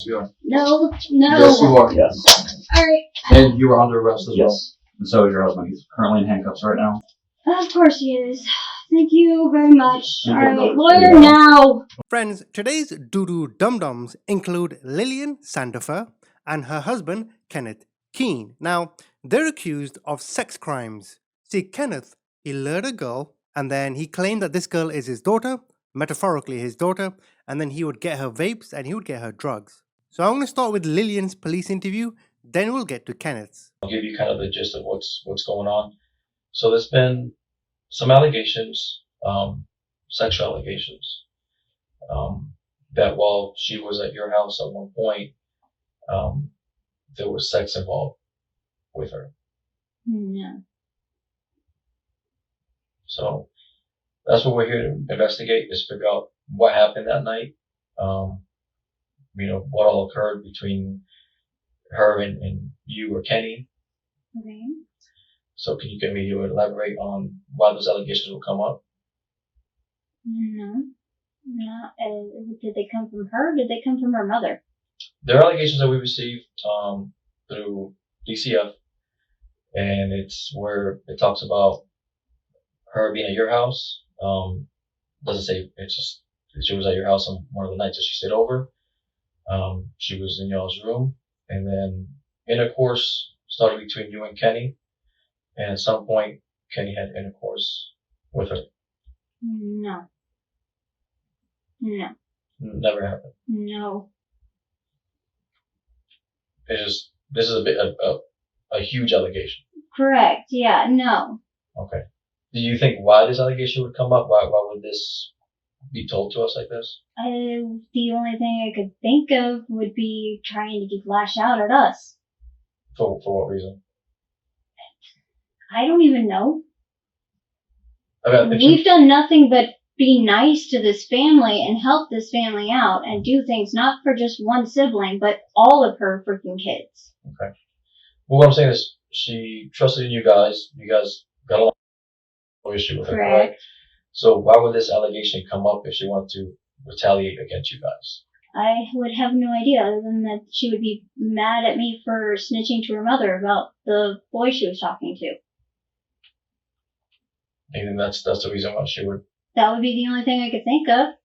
We are. No. Yes, you are. Yes. Alright. And you are under arrest as well. Yes. And so is your husband. He's currently in handcuffs right now. Of course he is. Thank you very much. You can Alright, go. lawyer Yeah. now. Friends, today's doo-doo dum-dums include Lillian Sanderfur and her husband, Kenneth Keene. Now, they're accused of sex crimes. See, Kenneth, he lured a girl, and then he claimed that this girl is his daughter, metaphorically his daughter, and then he would get her vapes and he would get her drugs. So I'm going to start with Lillian's police interview, then we'll get to Kenneth's. I'll give you kind of the gist of what's going on. So there's been some allegations, sexual allegations, that while she was at your house at one point, there was sex involved with her. No. So that's what we're here to investigate, is figure out what happened that night. What all occurred between her and you or Kenny. Okay. So can you maybe elaborate on why those allegations will come up? No. Did they come from her? Or did they come from her mother? There are allegations that we received through DCF, and it's where it talks about her being at your house. Doesn't say, it's just she was at your house on one of the nights that she stayed over. She was in y'all's room, and then intercourse started between you and Kenny, and at some point Kenny had intercourse with her. No. Never happened. No. It's just, this is a huge allegation. Correct. Yeah. No. Okay. Do you think why this allegation would come up? Why would this be told to us like this? The only thing I could think of would be trying to lash out at us. For what reason? I don't even know. Okay, We've done nothing but be nice to this family and help this family out and do things not for just one sibling, but all of her freaking kids. Okay. Well, what I'm saying is, she trusted in you guys. You guys got along. No issue with her, Correct. correct? So why would this allegation come up if she wanted to retaliate against you guys? I would have no idea other than that she would be mad at me for snitching to her mother about the boy she was talking to. And that's the reason why she would. That would be the only thing I could think of.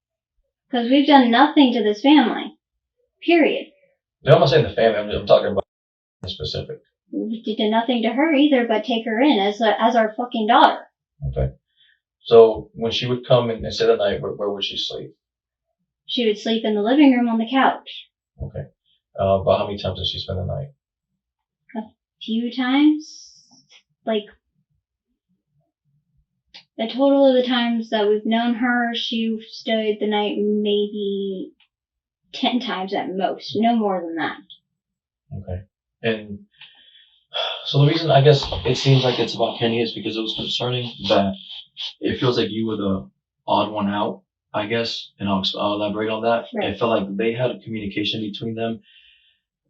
Because we've done nothing to this family. Period. No, I'm not saying the family. I'm talking about in specific. We did nothing to her either but take her in as our fucking daughter. Okay. So when she would come and stay the night, where would she sleep? She would sleep in the living room on the couch. Okay. About how many times did she spend the night? A few times. Like, the total of the times that we've known her, she stayed the night maybe 10 times at most. No more than that. Okay. And so the reason I guess it seems like it's about Kenny is because it was concerning that it feels like you were the odd one out, I guess, and I'll elaborate on that. Right. It felt like they had a communication between them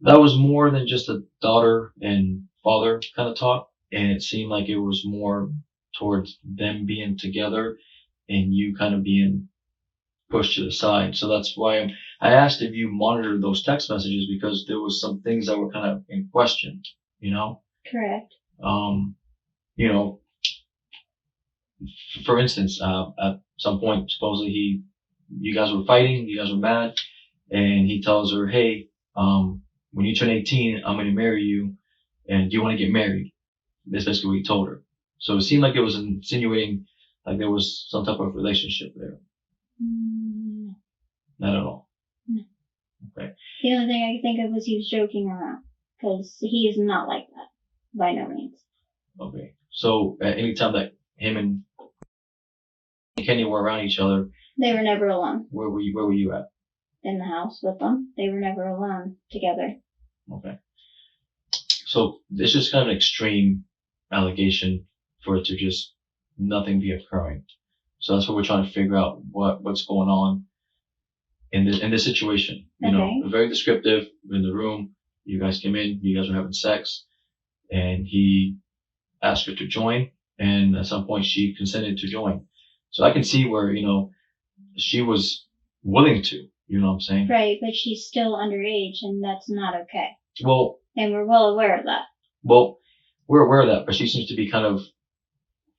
that was more than just a daughter and father kind of talk, and it seemed like it was more towards them being together and you kind of being pushed to the side. So that's why I asked if you monitored those text messages, because there was some things that were kind of in question, Correct. For instance, at some point, supposedly you guys were fighting, you guys were mad, and he tells her, hey, when you turn 18, I'm going to marry you, and do you want to get married? That's basically what he told her. So it seemed like it was insinuating like there was some type of relationship there. Not at all. No. Okay. The only thing I could think of was he was joking around. Because he is not like that. By no means. Okay. So at any time that him and Kenny were around each other, They were never alone. where were you at? In the house with them. They were never alone together. Okay. So it's just kind of an extreme allegation for it to just nothing be occurring. So that's what we're trying to figure out, what's going on in this situation. Okay. Very descriptive in the room. You guys came in, you guys were having sex, and he asked her to join, and at some point she consented to join. So I can see where, she was willing to. You know what I'm saying? Right, but she's still underage, and that's not okay. Well, And we're well aware of that. well, we're aware of that, but she seems to be kind of,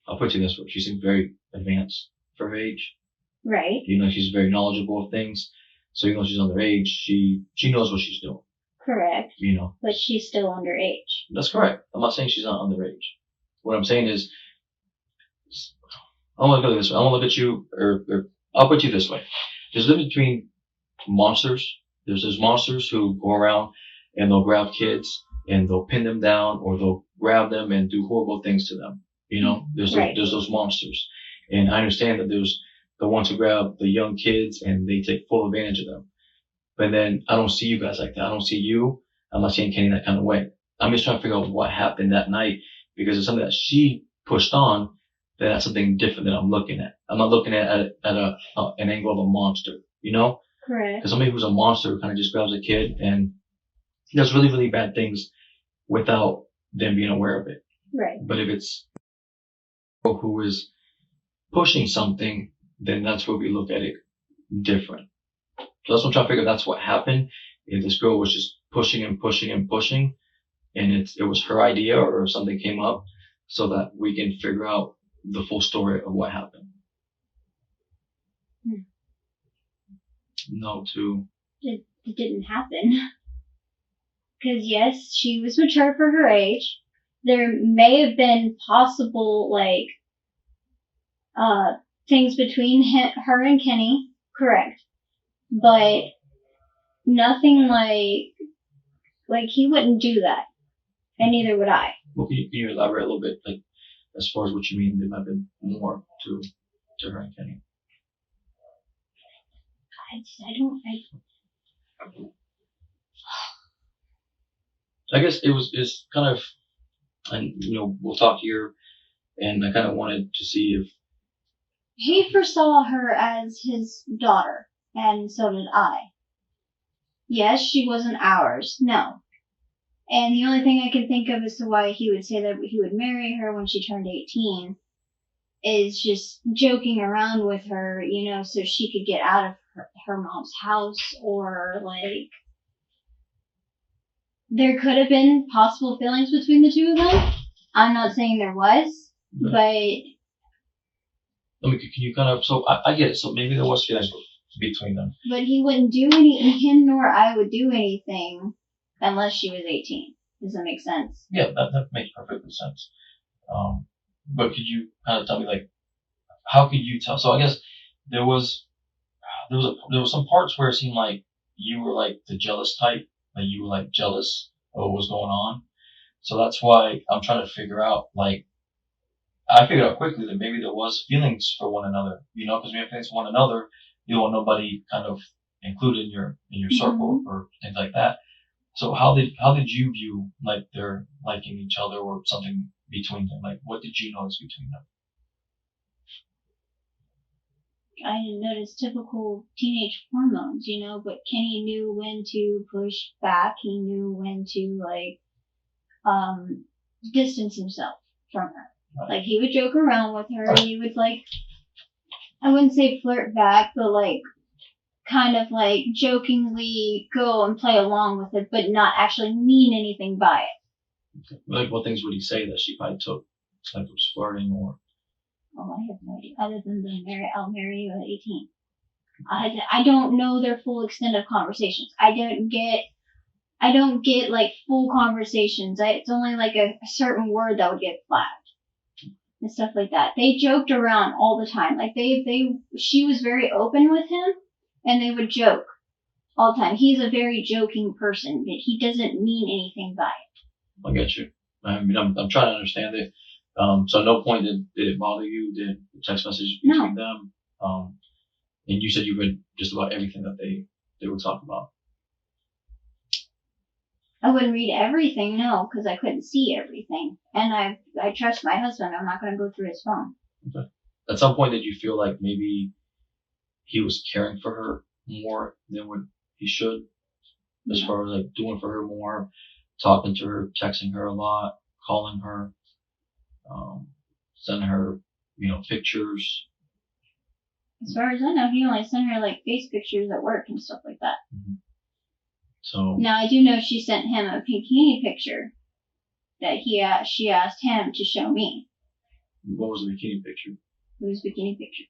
I'll put it this way, she seems very advanced for her age. Right. You know, she's very knowledgeable of things. So even though she's underage, she knows what she's doing. Correct. You know. But she's still underage. That's correct. I'm not saying she's not underage. What I'm saying is, I want to go this way. I want to look at you, or I'll put you this way. There's a difference between monsters. There's monsters who go around and they'll grab kids and they'll pin them down, or they'll grab them and do horrible things to them. You know, there's those monsters. And I understand that there's the ones who grab the young kids and they take full advantage of them. But then I don't see you guys like that. I don't see you. I'm not seeing Kenny that kind of way. I'm just trying to figure out what happened that night, because it's something that she pushed on. Then that's something different that I'm looking at. I'm not looking at an angle of a monster, you know? Correct. Because somebody who's a monster who kind of just grabs a kid and does really, really bad things without them being aware of it. Right. But if it's who is pushing something, then that's where we look at it different. So that's what I'm trying to figure. That's what happened. If this girl was just pushing and pushing and pushing, and it was her idea or something came up, so that we can figure out the full story of what happened. No, too. It didn't happen. Because yes, she was mature for her age. There may have been possible, like, things between her and Kenny, correct. But nothing like he wouldn't do that. And neither would I. Well, can you elaborate a little bit, like, as far as what you mean? There might have been more to her and Kenny. I guess it's kind of, and we'll talk here, and I kind of wanted to see if he foresaw her as his daughter, and so did I. Yes, she wasn't ours, no. And the only thing I can think of as to why he would say that he would marry her when she turned 18 is just joking around with her, so she could get out of her mom's house, or like there could have been possible feelings between the two of them. I'm not saying there was, but I mean, can you kind of, so I get it. So maybe there was feelings between them. But he wouldn't do him nor I would do anything unless she was 18. Does that make sense? Yeah, that makes perfect sense. But could you kind of tell me, like, how could you tell? So I guess there was some parts where it seemed like you were like the jealous type, like you were like jealous of what was going on. So that's why I'm trying to figure out, like, I figured out quickly that maybe there was feelings for one another, because when you have feelings for one another, you don't want nobody kind of included in your circle or things like that. So how did you view, like, their liking each other or something between them? Like, what did you notice between them? I noticed typical teenage hormones, but Kenny knew when to push back. He knew when to, distance himself from her. Right. Like, he would joke around with her. Right. He would, I wouldn't say flirt back, but, kind of, jokingly go and play along with it, but not actually mean anything by it. Okay. Like, what things would he say that she probably took, like it was flirting or? Oh, I have no idea. Other than I'll marry you at 18. I don't know their full extent of conversations. I don't get full conversations. It's only a certain word that would get flagged and stuff like that. They joked around all the time. She was very open with him, and they would joke all the time. He's a very joking person, but he doesn't mean anything by it. I get you. I mean, I'm trying to understand it. So at no point did it bother you? Did the text messages between them? And you said you read just about everything that they would talk about. I wouldn't read everything, no, because I couldn't see everything. And I trust my husband. I'm not going to go through his phone. Okay. At some point, did you feel like maybe he was caring for her more than what he should? As far as doing for her more, talking to her, texting her a lot, calling her, sending her, pictures. As far as I know, he only sent her like face pictures at work and stuff like that. So Now I do know she sent him a bikini picture that she asked him to show me. what was the bikini picture? It was a bikini picture.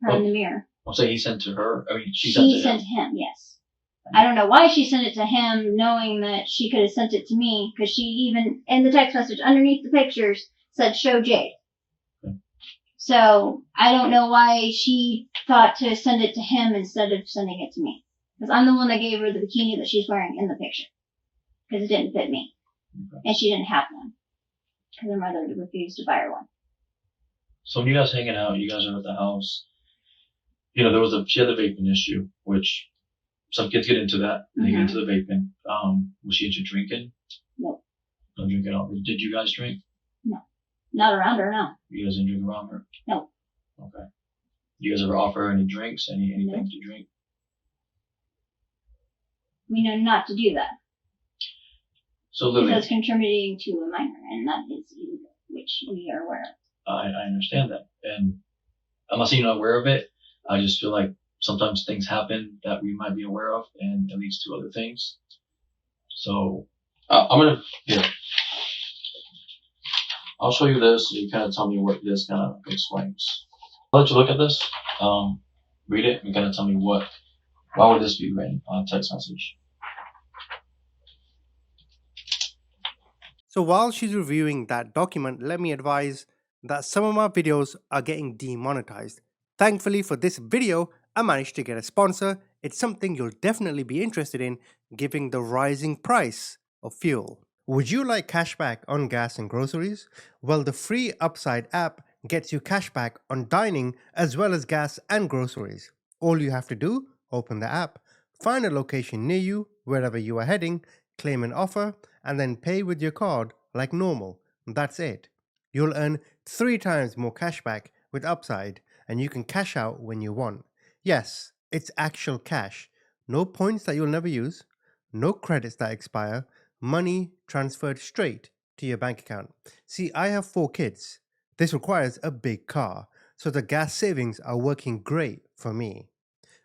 Her in the mirror. I'll say he sent to her. I mean, she sent to him. Yes. I don't know why she sent it to him, knowing that she could have sent it to me, because she even in the text message underneath the pictures said "show Jade." Okay. So I don't know why she thought to send it to him instead of sending it to me. Because I'm the one that gave her the bikini that she's wearing in the picture. Because it didn't fit me. Okay. And she didn't have one. Because her mother refused to buy her one. So when you guys hanging out, you guys are at the house. You know, she had the vaping issue, which some kids get into that. They get into the vaping. Was she into drinking? No. No drinking at all. Did you guys drink? No. Not around her, no. You guys didn't drink around her? No. Okay. You guys ever offer her any drinks, anything No. to drink? We know not to do that. So Lillian, Because contributing to a minor, and that is illegal, which we are aware of. I understand that. And I'm not saying you're not aware of it. I just feel like sometimes things happen that we might be aware of, and it leads to other things. So I'll show you this, and you kind of tell me what this kind of explains. I'll let you look at this, read it, and kind of tell me why would this be written on a text message. So while she's reviewing that document, let me advise that some of my videos are getting demonetized. Thankfully for this video, I managed to get a sponsor. It's something you'll definitely be interested in, given the rising price of fuel. Would you like cashback on gas and groceries? Well, the free Upside app gets you cashback on dining as well as gas and groceries. All you have to do, open the app, find a location near you, wherever you are heading, claim an offer, and then pay with your card like normal. That's it. You'll earn 3 times more cashback with Upside, and you can cash out when you want. Yes, it's actual cash. No points that you'll never use, no credits that expire, money transferred straight to your bank account. See, I have 4 kids. This requires a big car, so the gas savings are working great for me.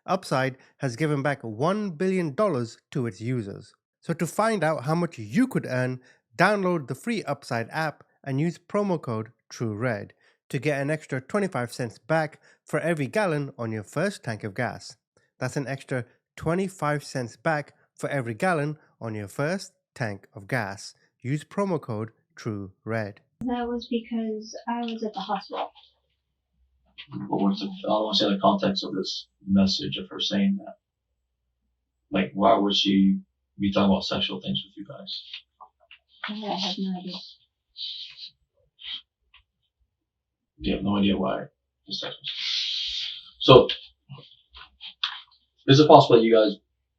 Upside has given back $1 billion to its users. So to find out how much you could earn, download the free Upside app and use promo code TrueRed to get an extra 25 cents back for every gallon on your first tank of gas. That's an extra 25 cents back for every gallon on your first tank of gas. Use promo code TrueRed. That was because I was at the hospital. But I don't want to say the context of this message of her saying that. Like, why would she be talking about sexual things with you guys? I have no idea. You have no idea why. So, is it possible that you guys,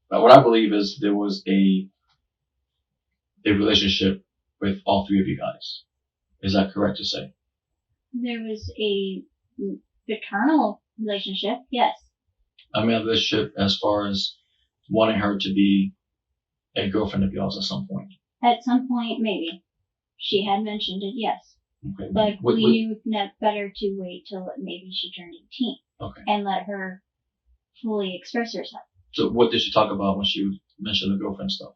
what I believe is there was a relationship with all 3 of you guys. Is that correct to say? There was a fraternal relationship, yes. I mean, a relationship as far as wanting her to be a girlfriend of yours at some point. At some point, maybe. She had mentioned it, yes. Okay. But we knew that better to wait till maybe she turned 18. Okay. And let her fully express herself. So what did she talk about when she mentioned the girlfriend stuff?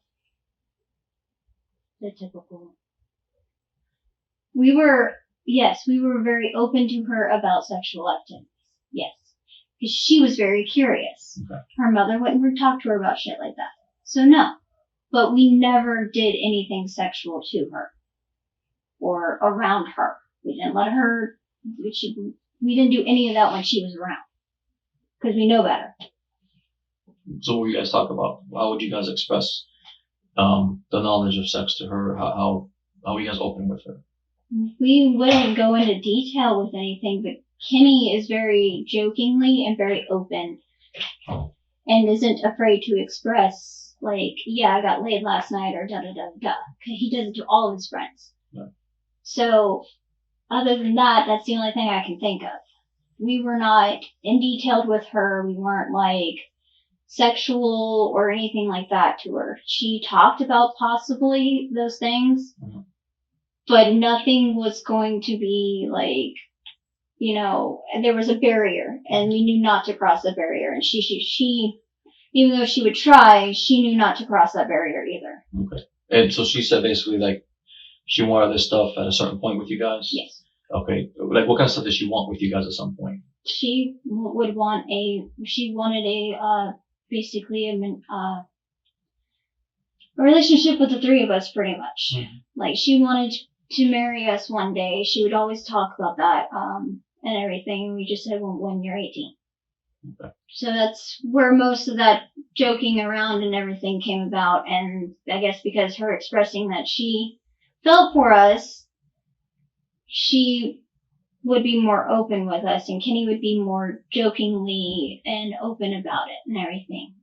The typical. We were very open to her about sexual activities. Yes. Because she was very curious. Okay. Her mother wouldn't talk to her about shit like that. So no. But we never did anything sexual to her. Or around her. We didn't let her, we didn't do any of that when she was around. Because we know better. So what you guys talk about? How would you guys express the knowledge of sex to her? How are you guys open with her? We wouldn't go into detail with anything, but Kenny is very jokingly and very open and isn't afraid to express, like, yeah, I got laid last night or da-da-da-da. He does it to all of his friends. Yeah. So, other than that, that's the only thing I can think of. We were not in detailed with her. We weren't, like, sexual or anything like that to her. She talked about possibly those things, but nothing was going to be, like, there was a barrier, and we knew not to cross the barrier. And she, even though she would try, she knew not to cross that barrier either. Okay. And so she said basically like she wanted this stuff at a certain point with you guys? Yes. Okay. Like what kind of stuff did she want with you guys at some point? She wanted basically a relationship with the three of us, pretty much. Mm-hmm. Like, she wanted to marry us one day. She would always talk about that, and everything. And we just said, well, when you're 18. Okay. So that's where most of that joking around and everything came about. And I guess because her expressing that she felt for us, she would be more open with us, and Kenny would be more jokingly and open about it and everything.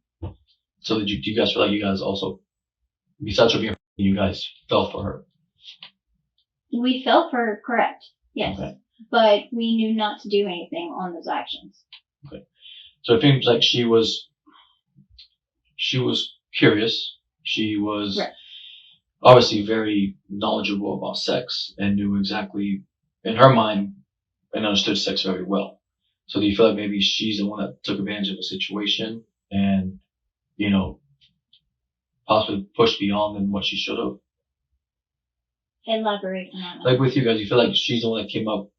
So do you guys feel like you guys also, besides her being, you guys fell for her? We felt for her, correct. Yes. Okay. But we knew not to do anything on those actions. Okay. So it seems like she was curious. She was right. Obviously very knowledgeable about sex and knew exactly, in her mind, and understood sex very well. So do you feel like maybe she's the one that took advantage of the situation and, possibly pushed beyond than what she should have? Elaborate on that. Like with you guys, you feel like she's the one that came up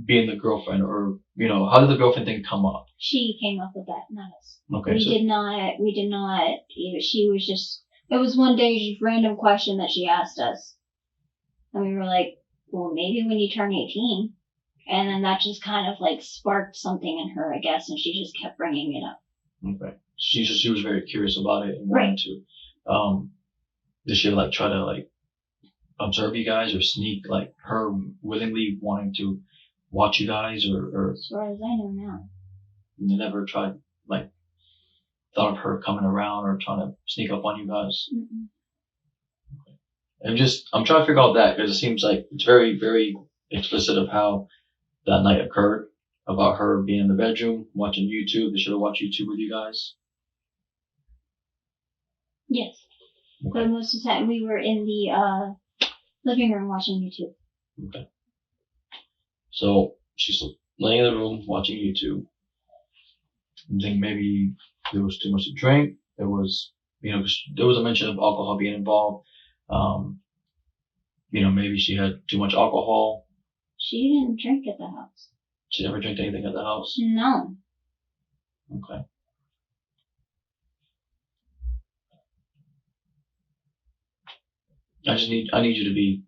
being the girlfriend, or, how did the girlfriend thing come up? She came up with that, not us. Okay. We did not, she was just, it was one day, just random question that she asked us. And we were like, well, maybe when you turn 18. And then that just kind of like sparked something in her, I guess, and she just kept bringing it up. Okay. She was very curious about it and wanted to. Did she like try to like observe you guys or sneak like her willingly wanting to watch you guys or as far as I know now. You never tried like thought of her coming around or trying to sneak up on you guys? Mm-mm. Okay. I'm trying to figure out that because it seems like it's very, very explicit of how that night occurred, about her being in the bedroom watching YouTube. They should have watched YouTube with you guys. Yes. Okay. But most of the time we were in the living room watching YouTube. Okay. So she's laying in the room watching YouTube. I think maybe there was too much to drink. There was, there was a mention of alcohol being involved. Maybe she had too much alcohol. She didn't drink at the house. She never drank anything at the house? No. Okay. I need you to be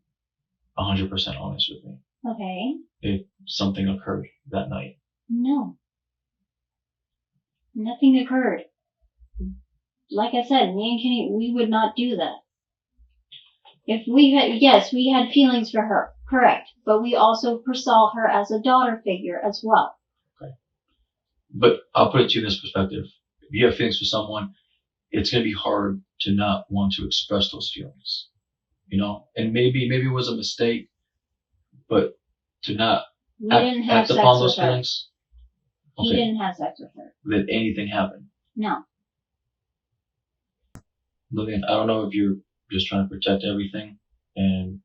100% honest with me. Okay. If something occurred that night. No. Nothing occurred. Like I said, me and Kenny, we would not do that. If we had feelings for her, correct, but we also foresaw her as a daughter figure as well. Okay. But I'll put it to you in this perspective. If you have feelings for someone, it's going to be hard to not want to express those feelings. And maybe it was a mistake, but to not act upon those feelings. Okay. He didn't have sex with her. Did anything happen? No. Lillian, I don't know if you're just trying to protect everything and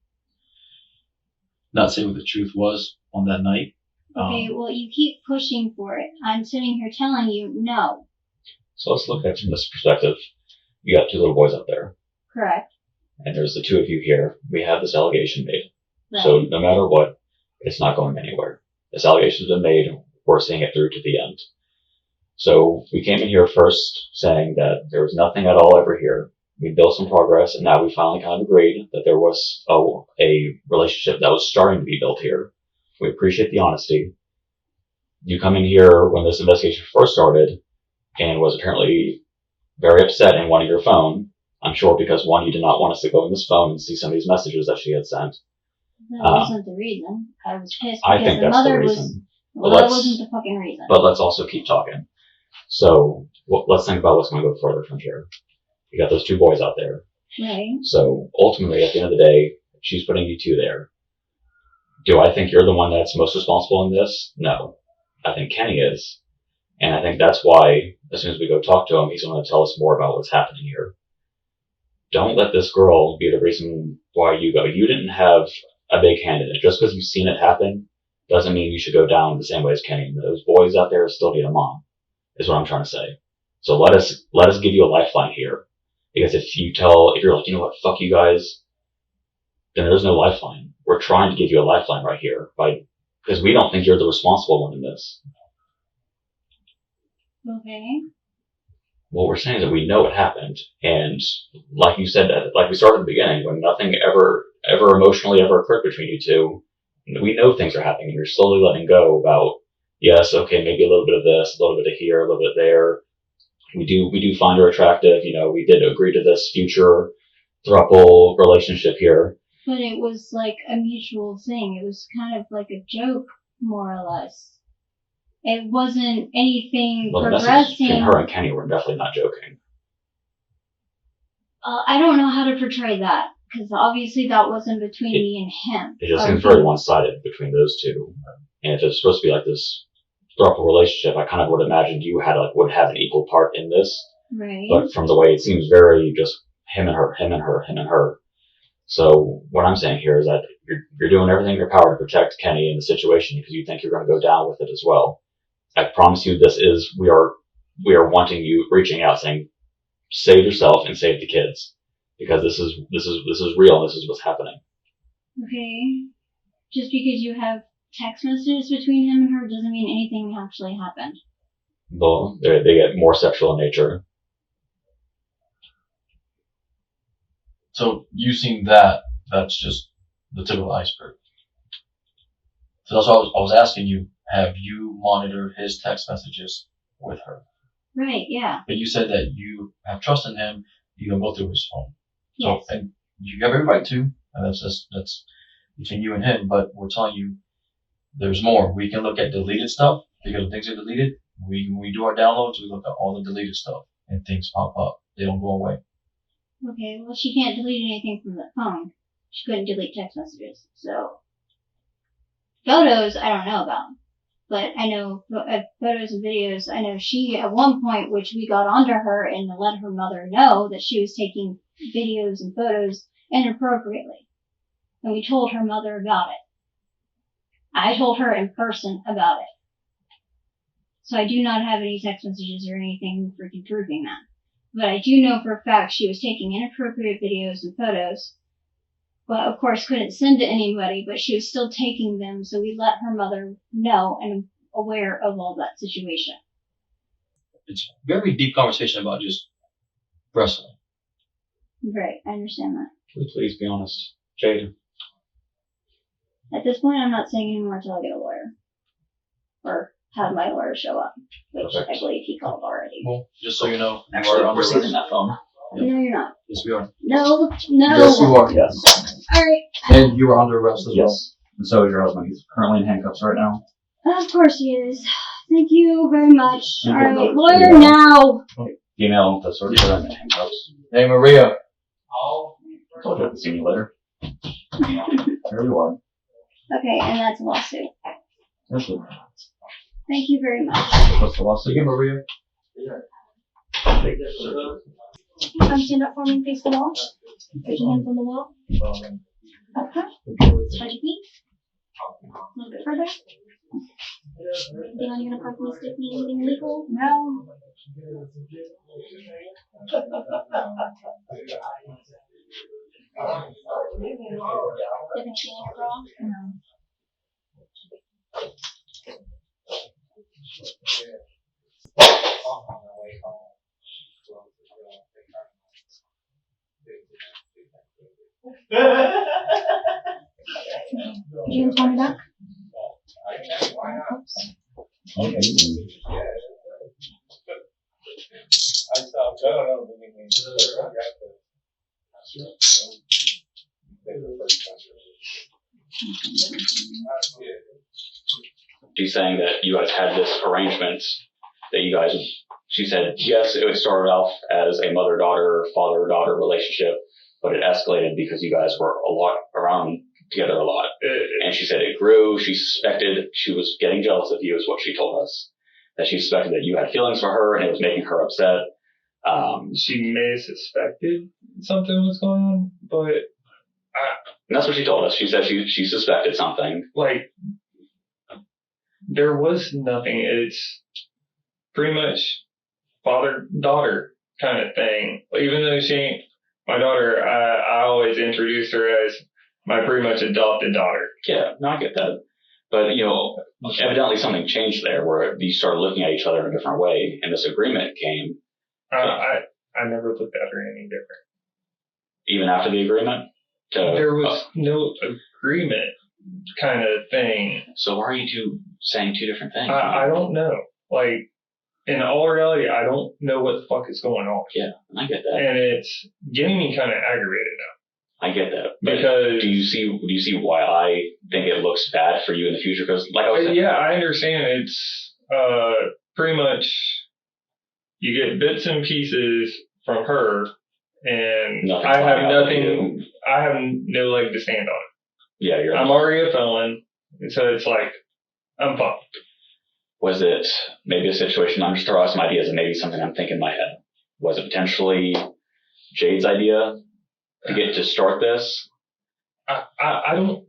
not say what the truth was on that night. Okay, well, you keep pushing for it. I'm sitting here telling you no. So let's look at it from this perspective. You got two little boys up there. Correct. And there's the two of you here. We have this allegation made. Right. So no matter what, it's not going anywhere. This allegation's been made. We're seeing it through to the end. So we came in here first saying that there was nothing at all ever here. We built some progress, and now we finally kind of agreed that there was a relationship that was starting to be built here. We appreciate the honesty. You come in here when this investigation first started and was apparently very upset and wanted your phone. I'm sure because, one, you did not want us to go in this phone and see some of these messages that she had sent. That wasn't the reason. I was pissed I because think the that's the mother reason. Well, that wasn't the fucking reason. But let's also keep talking. So let's think about what's going to go further from here. You got those two boys out there. Right. So ultimately, at the end of the day, she's putting you two there. Do I think you're the one that's most responsible in this? No. I think Kenny is. And I think that's why, as soon as we go talk to him, he's going to tell us more about what's happening here. Don't let this girl be the reason why you go. You didn't have a big hand in it. Just because you've seen it happen doesn't mean you should go down the same way as Kenny. Those boys out there still need a mom, is what I'm trying to say. So let us give you a lifeline here. Because if you're like, you know what, fuck you guys, then there's no lifeline. We're trying to give you a lifeline right here because we don't think you're the responsible one in this. Okay. What we're saying is that we know it happened. And like you said, like we started at the beginning, when nothing ever emotionally ever occurred between you two, we know things are happening and you're slowly letting go about, yes, okay, maybe a little bit of this, a little bit of here, a little bit there. We do find her attractive. We did agree to this future throuple relationship here. But it was like a mutual thing. It was kind of like a joke, more or less. It wasn't anything progressing. Her and Kenny were definitely not joking. I don't know how to portray that, because obviously that wasn't between me and him. It just seems very one-sided between those two. And if it's supposed to be like this throuple relationship, I kind of would imagine you would have an equal part in this. Right. But from the way it seems very just him and her, him and her, him and her. So what I'm saying here is that you're doing everything in your power to protect Kenny in the situation because you think you're going to go down with it as well. I promise you, we are wanting you reaching out saying, save yourself and save the kids because this is real. And this is what's happening. Okay. Just because you have text messages between him and her doesn't mean anything actually happened. Well, they get more sexual in nature. So you seen that's just the tip of the iceberg. So that's why I was asking you, have you monitored his text messages with her? Right, yeah. But you said that you have trust in him, you don't go through his phone. Yes. So, and you have every right to, and that's between you and him, but we're telling you there's more. We can look at deleted stuff, because when things are deleted, when we do our downloads, we look at all the deleted stuff, and things pop up. They don't go away. Okay, well, she can't delete anything from the phone. She couldn't delete text messages, so. Photos, I don't know about. But I know photos and videos, I know she, at one point, which we got onto her and let her mother know that she was taking videos and photos inappropriately. And we told her mother about it. I told her in person about it. So I do not have any text messages or anything freaking proving that. But I do know for a fact she was taking inappropriate videos and photos. But of course couldn't send to anybody, but she was still taking them, so we let her mother know and aware of all that situation. It's a very deep conversation about just wrestling. Right, I understand that. Please be honest. Jade. At this point, I'm not saying anymore until I get a lawyer. Or have my lawyer show up, which Perfect. I believe he called already. Well, just so you know, you Actually, are under we're seeing arrest. that phone. No, you're not. Yes, we are. No. Yes, you are. Yes. Alright. And you are under arrest as well. Yes. And so is your husband. He's currently in handcuffs right now. Of course he is. Thank you very much. You can Alright, vote. lawyer Yeah. now. Email the search for him in handcuffs. Hey, Maria. Told you I'd see you later. There you are. Okay, and that's a lawsuit. That's it. Thank you very much. What's the lawsuit? Hey, Maria. Stand up for me and face the wall. Put your hands on the wall. Okay. Spread your feet. A little bit further. Anything on you gonna parking stick me? Anything illegal? No. Different feeling your bra? No. Did you guys want me back? She's saying that you guys had this arrangement that you guys, she said, yes, it would start off as a mother-daughter, father-daughter relationship, but it escalated because you guys were around together a lot. And she said it grew. She suspected she was getting jealous of you is what she told us. That she suspected that you had feelings for her and it was making her upset. She may have suspected something was going on, but and that's what she told us. She said she suspected something. like there was nothing. It's pretty much father-daughter kind of thing. Even though she ain't my daughter, I always introduce her as my pretty much adopted daughter. Yeah, no, I get that. But, evidently something changed there where you started looking at each other in a different way, and this agreement came. I never looked at her any different. Even after the agreement? There was no agreement kind of thing. So why are you two saying two different things? I don't know. Like, in all reality, I don't know what the fuck is going on. Yeah, I get that. And it's getting me kind of aggravated now. I get that. Because do you see why I think it looks bad for you in the future? Because, like I was saying, yeah, I understand. It's pretty much you get bits and pieces from her, and I have nothing. I have no leg to stand on. Yeah, I'm already a felon, so it's like I'm fucked. Was it maybe a situation? I'm just throwing out some ideas, and maybe something I'm thinking in my head. Was it potentially Jade's idea to start this? I don't.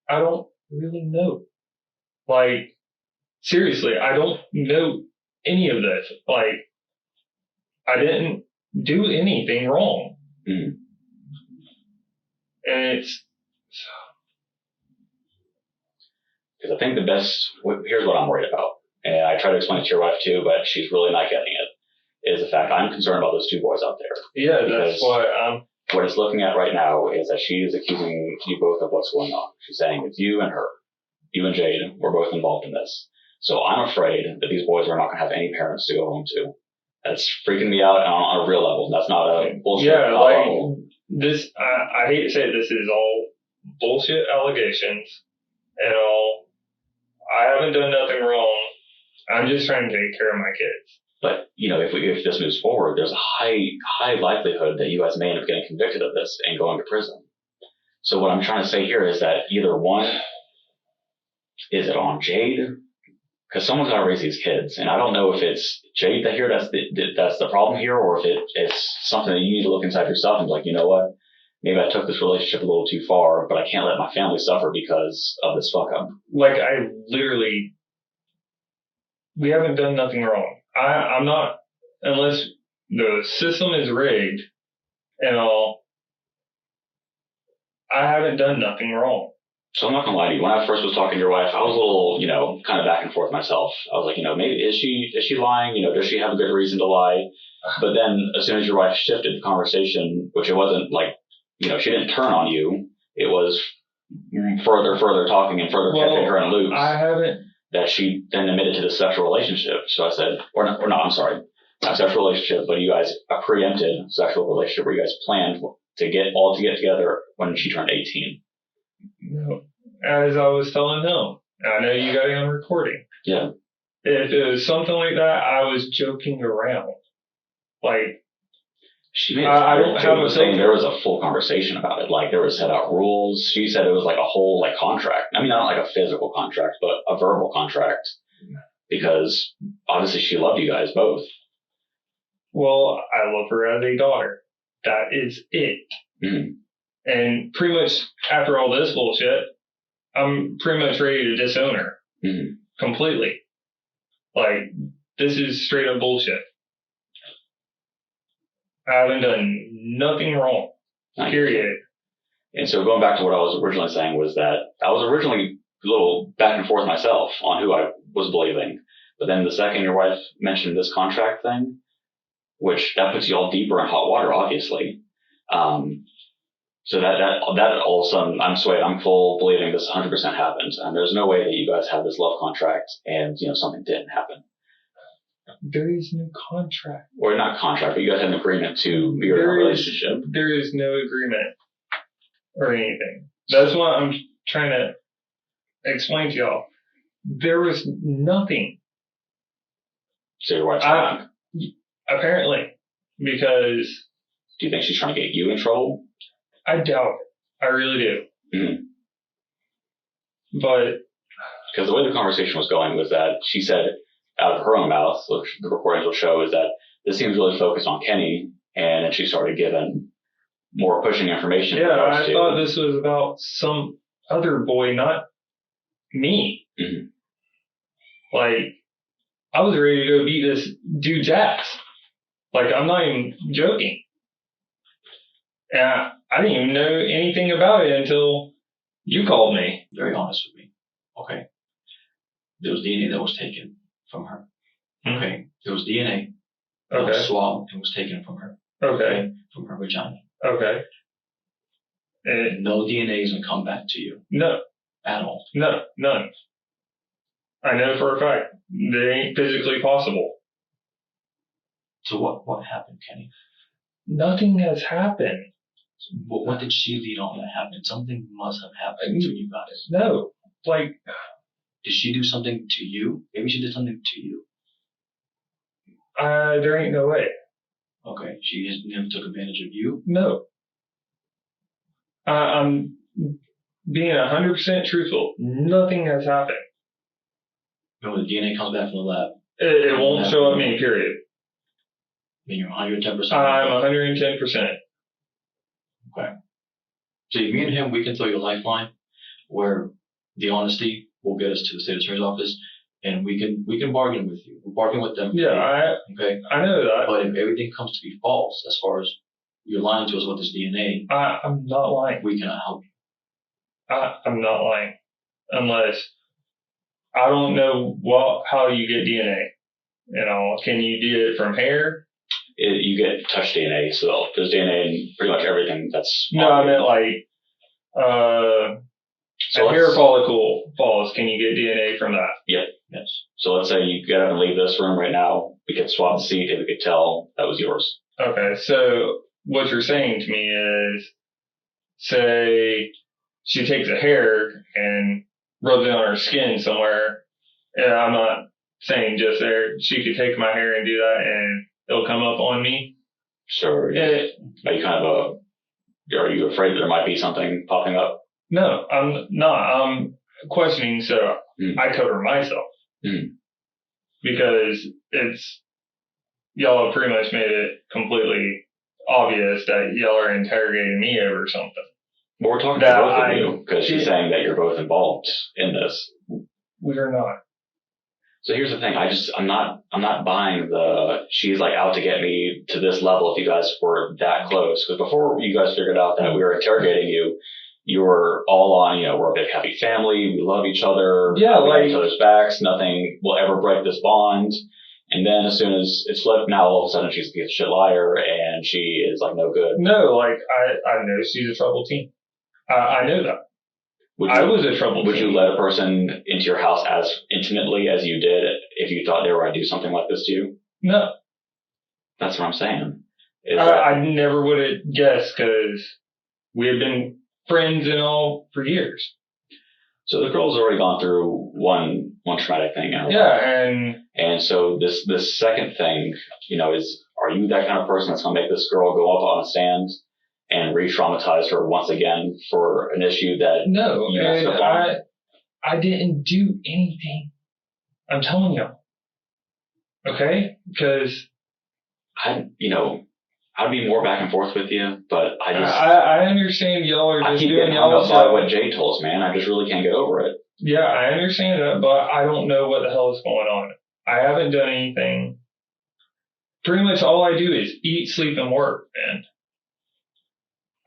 I don't really know. Like, seriously, I don't know any of this. Like, I didn't do anything wrong. Mm. And it's... Because I think here's what I'm worried about. And I try to explain it to your wife too, but she's really not getting it, is the fact I'm concerned about those two boys out there. Yeah, that's why I'm... What it's looking at right now is that she is accusing you both of what's going on. She's saying it's you and her. You and Jade were both involved in this. So I'm afraid that these boys are not going to have any parents to go home to. That's freaking me out on a real level. That's not a bullshit level. This, I hate to say it, this is all bullshit allegations and all. I haven't done nothing wrong. I'm just trying to take care of my kids. But, if this moves forward, there's a high likelihood that you guys may end up getting convicted of this and going to prison. So what I'm trying to say here is that either one, is it on Jade? Because someone's got to raise these kids, and I don't know if it's Jade that here that's the problem here, or if it's something that you need to look inside yourself and be like, you know what? Maybe I took this relationship a little too far, but I can't let my family suffer because of this fuck up. Like, we haven't done nothing wrong. I'm not, unless the system is rigged and all, I haven't done nothing wrong. So I'm not gonna lie to you. When I first was talking to your wife, I was a little, kind of back and forth myself. I was like, maybe is she lying? Does she have a good reason to lie? But then as soon as your wife shifted the conversation, which it wasn't like, she didn't turn on you. It was further talking and further keeping her in loops. I haven't. That she then admitted to the sexual relationship. So I said, I'm sorry, not sexual relationship, but you guys a preempted sexual relationship where you guys planned to get together when she turned 18. No, as I was telling him, I know you got it on recording. Yeah. If it was something like that, I was joking around. Like, she made I don't have a saying there was a full conversation about it. Like, there was set out rules. She said it was like a whole contract. I mean, not like a physical contract, but a verbal contract. Because obviously she loved you guys both. Well, I love her as a daughter. That is it. Mm-hmm. And pretty much after all this bullshit, I'm pretty much ready to disown her. Mm-hmm. Completely. Like, this is straight up bullshit. I haven't done nothing wrong. Period. And so going back to what I was originally saying was that I was originally a little back and forth myself on who I was believing. But then the second your wife mentioned this contract thing, which that puts you all deeper in hot water, obviously. So that all of a sudden, I'm full believing this 100% happened. And there's no way that you guys have this love contract and, something didn't happen. There is no contract. Or not contract, but you guys had an agreement to be in a relationship. There is no agreement or anything. That's what I'm trying to explain to y'all. There was nothing. So your wife's lying? Apparently. Because... Do you think she's trying to get you in trouble? I doubt it. I really do. Mm-hmm. But... Because the way the conversation was going was that she said, out of her own mouth, which the recordings will show, is that this seems really focused on Kenny, and then she started giving more pushing information. Yeah, I thought this was about some other boy, not me. Mm-hmm. Like, I was ready to go beat this dude's ass. Like, I'm not even joking. And I didn't even know anything about it until you called me. Very honest with me. Okay. There was DNA that was taken from her. Okay. There was DNA that was swabbed and was taken from her. Okay. From her vagina. Okay. No DNA is going to come back to you. No. At all. No. None. I know for a fact. They ain't physically possible. So what happened, Kenny? Nothing has happened. So what did she lead on that happened? Something must have happened between you guys. No. Like, did she do something to you? Maybe she did something to you. there ain't no way. Okay. She just never took advantage of you? No. I'm being 100% truthful. Nothing has happened. And when the DNA comes back from the lab? It won't show up me, period. Then you're 110%? I'm 110%. Okay. So me and him, we can throw you a lifeline where the honesty will get us to the state attorney's office, and we can bargain with you. We'll bargain with them. Yeah, okay. I know that. But if everything comes to be false, as far as you're lying to us with this DNA, I'm not lying. We cannot help you. I'm not lying, unless I don't know how you get DNA. You know, can you get it from hair? You get touch DNA, so there's DNA in pretty much everything that's... No, I meant like, a hair follicle falls. Can you get DNA from that? Yep, yes. So let's say you get up and leave this room right now. We could swap the seat and we could tell that was yours. Okay, so what you're saying to me is, say she takes a hair and rubs it on her skin somewhere. And I'm not saying just there. She could take my hair and do that and it'll come up on me. Sure. Are you afraid that there might be something popping up? No, I'm not. I'm questioning, so I cover myself. Because y'all have pretty much made it completely obvious that y'all are interrogating me over something. Well, we're talking to both of you, because she's saying that you're both involved in this. We are not. So here's the thing. I'm not buying she's like out to get me to this level if you guys were that close. Because before you guys figured out that we were interrogating you, you were all on, we're a big happy family. We love each other. Yeah, we got each other's backs. Nothing will ever break this bond. And then as soon as it slipped, now all of a sudden she's a piece of shit liar and she is like no good. No, like I know she's a troubled teen. I know that. I was a troubled teen. Would you let a person into your house as intimately as you did if you thought they were going to do something like this to you? No. That's what I'm saying. I never would have guessed, because we had been friends and all for years. So the girl's already gone through one traumatic thing now. Yeah, and so this second thing, are you that kind of person that's going to make this girl go up on a stand and re-traumatize her once again for an issue that... No, I didn't do anything. I'm telling you. Okay? Because... I'd be more back and forth with you, but I understand y'all are just doing y'all stuff. I keep getting hung up by what Jade told us, man. I just really can't get over it. Yeah, I understand that, but I don't know what the hell is going on. I haven't done anything. Pretty much all I do is eat, sleep, and work, man.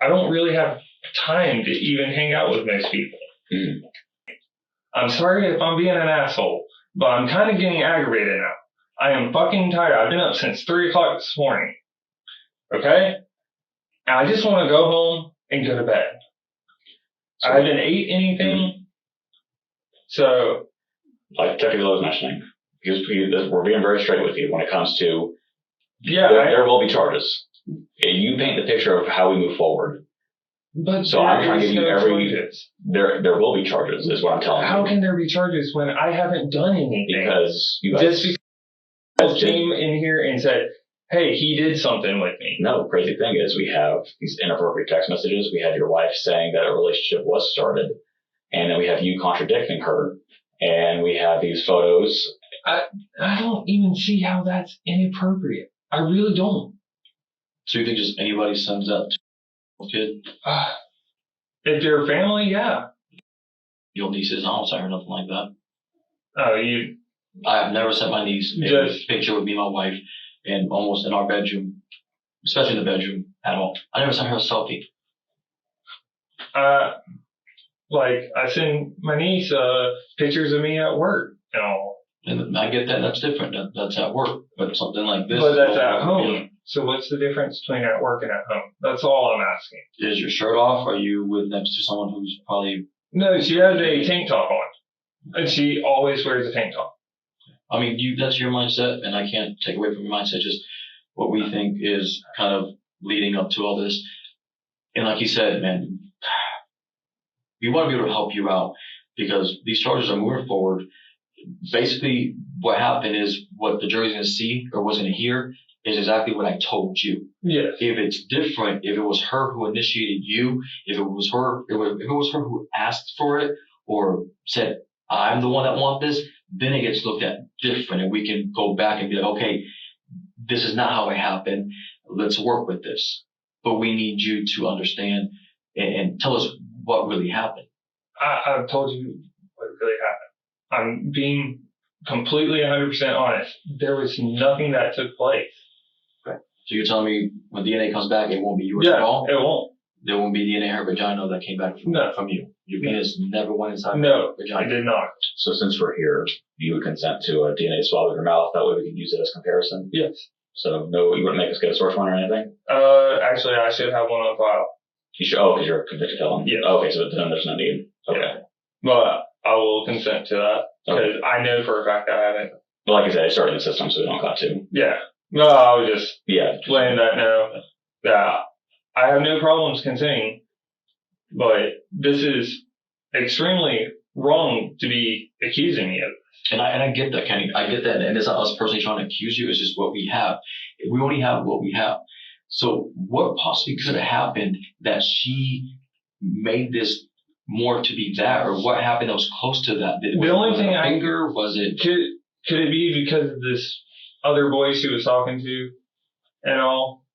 I don't really have time to even hang out with most people. I'm sorry if I'm being an asshole, but I'm kind of getting aggravated now. I am fucking tired. I've been up since 3 o'clock this morning. Okay? And I just want to go home and go to bed. So, I haven't ate anything. So... Like Deputy Lowe was mentioning, we're being very straight with you when it comes to... Yeah, there will be charges. You paint the picture of how we move forward. But so I'm trying to give you charges. There will be charges, is what I'm telling you. How can there be charges when I haven't done anything? Because you guys... Just because came in here and said, hey, he did something with me. No, the crazy thing is we have these inappropriate text messages. We have your wife saying that a relationship was started. And then we have you contradicting her. And we have these photos. I don't even see how that's inappropriate. I really don't. So you think just anybody sends that to a kid? If they're family, yeah. Your niece's house, I heard nothing like that. Oh, you I have never set my niece in a picture with me and my wife, and almost in our bedroom, especially in the bedroom, at all. I never sent her a selfie. Like I send my niece pictures of me at work and all. And I get that. That's different. That's at work. But something like this. But that's at home. So what's the difference between at work and at home? That's all I'm asking. Is your shirt off? Are you with next to someone who's probably... No, she has a tank top on. And she always wears a tank top. I mean, that's your mindset, and I can't take away from your mindset. Just what we think is kind of leading up to all this. And like you said, man, we want to be able to help you out because these charges are moving forward. Basically, what happened is what the jury's going to see or what's going to hear is exactly what I told you. Yes. If it's different, if it was her who initiated you, if it was her who asked for it or said, I'm the one that want this, then it gets looked at different and we can go back and be like, okay, this is not how it happened. Let's work with this. But we need you to understand and tell us what really happened. I've told you what really happened. I'm being completely 100% honest. There was nothing that took place. Okay. So you're telling me when DNA comes back, it won't be yours at all? It won't. There won't be DNA in her vagina that came back from you. Your penis never went inside her vagina. I did not. So since we're here, you would consent to a DNA swab of your mouth. That way we can use it as comparison. Yes. So no, you wouldn't make us get a source one or anything? Actually, I should have one on file. You should. Oh, because you're a convicted felon. Yeah. Okay, so then there's no need. Okay. Yeah. But I will consent to that because I know for a fact I haven't. But like I said, I started the system, so we don't got to. Yeah. No, I was just letting that know that I have no problems consenting, but this is extremely wrong to be accusing me of. And I get that, Kenny. I get that. And it's not us personally trying to accuse you. It's just what we have. We only have what we have. So what possibly could have happened that she made this more to be that, or what happened that was close to that? The only thing was it? Could it be because of this other boy she was talking to and all?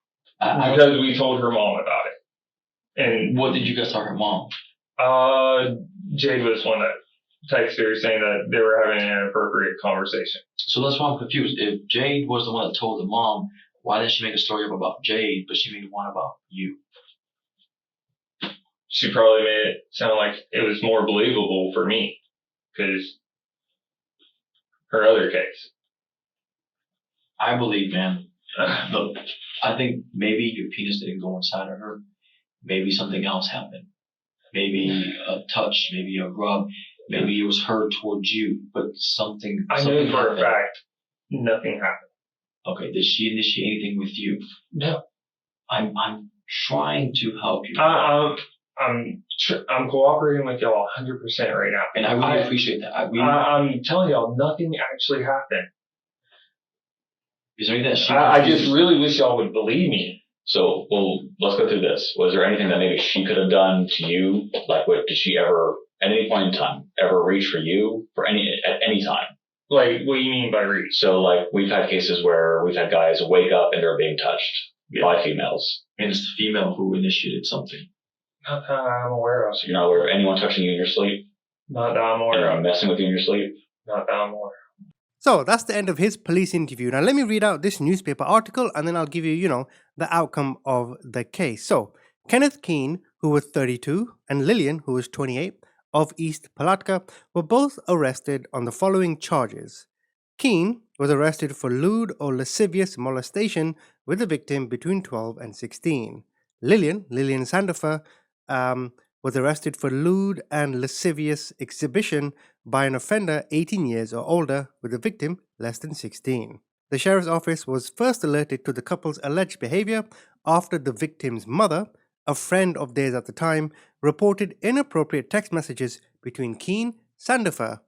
Because we told her mom about it. And what did you guys tell her mom? Jade was one that texted her saying that they were having an inappropriate conversation. So that's why I'm confused. If Jade was the one that told the mom, why didn't she make a story up about Jade, but she made one about you? She probably made it sound like it was more believable for me because her other case. I believe, man. Look, I think maybe your penis didn't go inside of her. Maybe something else happened. Maybe a touch, maybe a rub. Maybe it was her towards you, but something. I know for a fact nothing happened. Okay, did she initiate anything with you? No. I'm trying to help you. I'm cooperating with y'all 100% right now. And I really appreciate that. I'm telling y'all, nothing actually happened. Is there anything that she... I just really wish y'all would believe me. So, well, let's go through this. Was there anything that maybe she could have done to you? Like, what did she ever, at any point in time, ever reach for you at any time? Like, what do you mean by reach? So, like, we've had cases where we've had guys wake up and they're being touched by females. And it's the female who initiated something. Not that I'm aware of. So you're not aware of anyone touching you in your sleep? Not that I'm aware of. Messing with you in your sleep? Not that I'm aware of. So that's the end of his police interview. Now let me read out this newspaper article and then I'll give you, the outcome of the case. So Kenneth Keene, who was 32, and Lillian, who was 28, of East Palatka, were both arrested on the following charges. Keene was arrested for lewd or lascivious molestation with the victim between 12 and 16. Lillian Sanderfur, was arrested for lewd and lascivious exhibition by an offender 18 years or older with the victim less than 16. The sheriff's office was first alerted to the couple's alleged behavior after the victim's mother, a friend of theirs at the time, reported inappropriate text messages between Keene, Sanderfur,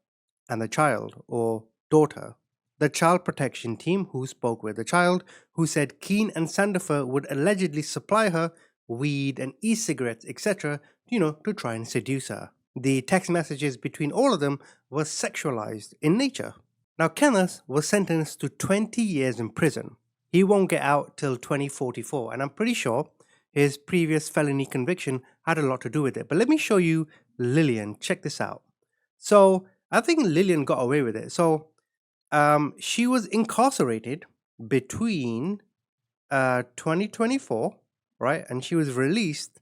and the child or daughter. The child protection team, who spoke with the child, who said Keene and Sanderfur would allegedly supply her weed and e-cigarettes, etc., to try and seduce her. The text messages between all of them were sexualized in nature. Now, Kenneth was sentenced to 20 years in prison. He won't get out till 2044, and I'm pretty sure his previous felony conviction had a lot to do with it. But let me show you Lillian. Check this out. So, I think Lillian got away with it. So, She was incarcerated between 2024, right? And she was released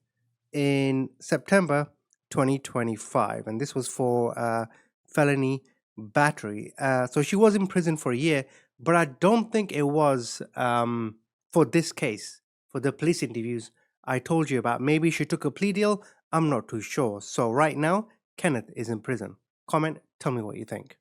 in September 2025. And this was for felony battery. So she was in prison for a year, but I don't think it was for this case, for the police interviews I told you about. Maybe she took a plea deal. I'm not too sure. So right now, Kenneth is in prison. Comment, tell me what you think.